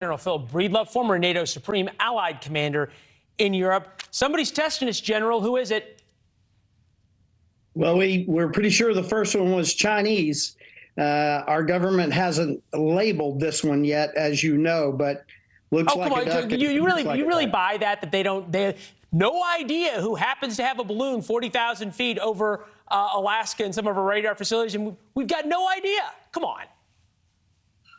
General Phil Breedlove, former NATO Supreme Allied Commander in Europe. Somebody's testing us, General. Who is it? Well, we're pretty sure the first one was Chinese. Our government hasn't labeled this one yet, as you know, but looks like a duck. You really buy that they have no idea who happens to have a balloon 40,000 feet over Alaska and some of our radar facilities, and we've got no idea. Come on.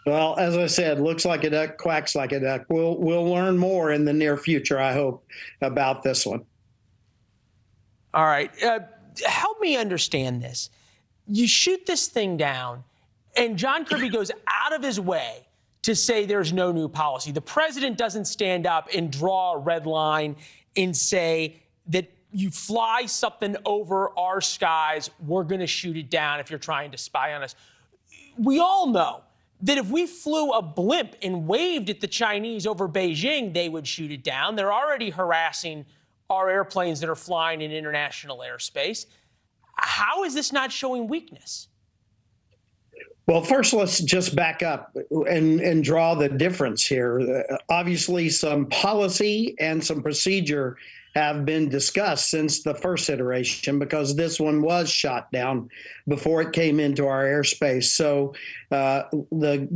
Well, as I said, looks like a duck, quacks like a duck. We'll learn more in the near future, I hope, about this one. All right. Help me understand this. You shoot this thing down, and John Kirby goes out of his way to say there's no new policy. The president doesn't stand up and draw a red line and say that you fly something over our skies, we're going to shoot it down if you're trying to spy on us. We all know that if we flew a blimp and waved at the Chinese over Beijing, they would shoot it down. They're already harassing our airplanes that are flying in international airspace. How is this not showing weakness? Well, first, let's just back up and draw the difference here. Obviously, some policy and some procedure have been discussed since the first iteration, because this one was shot down before it came into our airspace. So the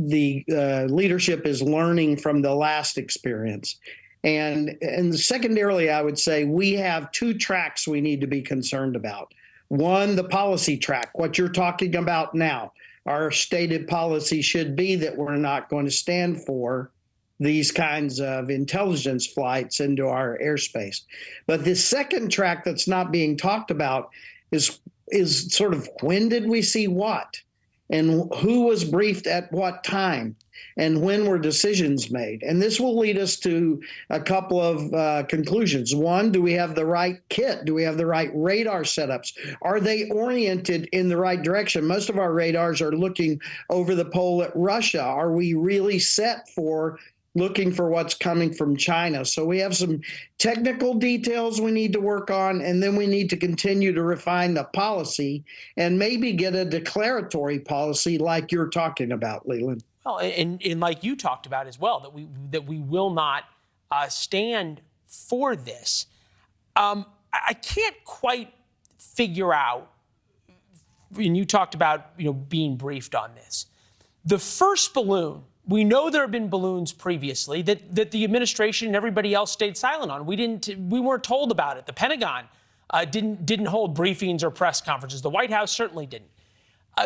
leadership is learning from the last experience. And secondarily, I would say we have two tracks we need to be concerned about. One, the policy track, what you're talking about now. Our stated policy should be that we're not going to stand for these kinds of intelligence flights into our airspace. But the second track that's not being talked about is sort of, when did we see what? And who was briefed at what time? And when were decisions made? And this will lead us to a couple of conclusions. One, do we have the right kit? Do we have the right radar setups? Are they oriented in the right direction? Most of our radars are looking over the pole at Russia. Are we really set for looking for what's coming from China? So we have some technical details we need to work on, and then we need to continue to refine the policy and maybe get a declaratory policy like you're talking about, Leland. Well, and like you talked about as well, that we will not stand for this. I can't quite figure out, and you talked about being briefed on this. The first balloon, we know there have been balloons previously that the administration and everybody else stayed silent on. We weren't told about it. The Pentagon didn't hold briefings or press conferences. The White House certainly didn't.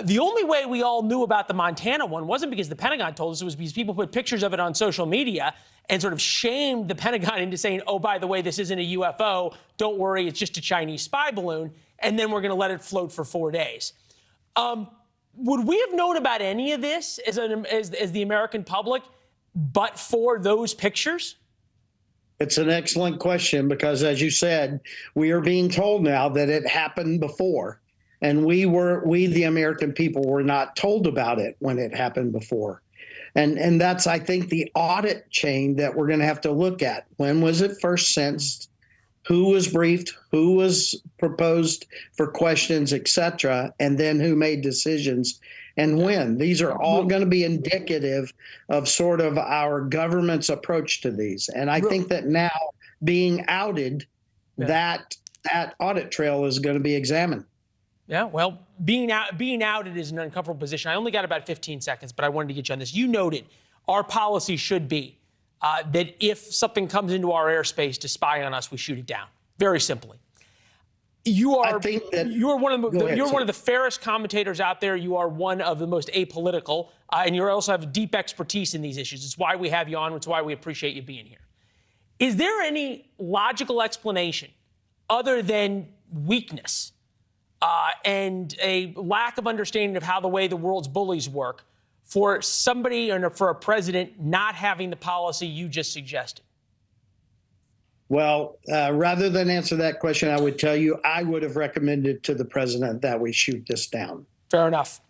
The only way we all knew about the Montana one wasn't because the Pentagon told us. It was because people put pictures of it on social media and sort of shamed the Pentagon into saying, oh, by the way, this isn't a UFO. Don't worry, it's just a Chinese spy balloon. And then we're going to let it float for 4 days. Would we have known about any of this as the American public but for those pictures? It's an excellent question, because, as you said, we are being told now that it happened before. And we, the American people, were not told about it when it happened before. And that's, I think, the audit chain that we're going to have to look at. When was it first sensed? Who was briefed? Who was proposed for questions, et cetera? And then who made decisions and when? These are all going to be indicative of sort of our government's approach to these. And I think that now, being outed, that audit trail is going to be examined. Yeah, well, being outed is an uncomfortable position. I only got about 15 seconds, but I wanted to get you on this. You noted our policy should be that if something comes into our airspace to spy on us, we shoot it down. Very simply. You're one of the fairest commentators out there. You are one of the most apolitical, and you also have deep expertise in these issues. It's why we have you on. It's why we appreciate you being here. Is there any logical explanation other than weakness and a lack of understanding of how the way the world's bullies work for somebody or for a president not having the policy you just suggested? Well, rather than answer that question, I would tell you I would have recommended to the president that we shoot this down. Fair enough.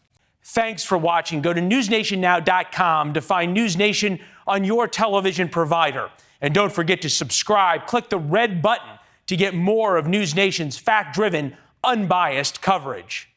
Thanks for watching. Go to newsnationnow.com to find NewsNation on your television provider. And don't forget to subscribe. Click the red button to get more of NewsNation's fact-driven, unbiased coverage.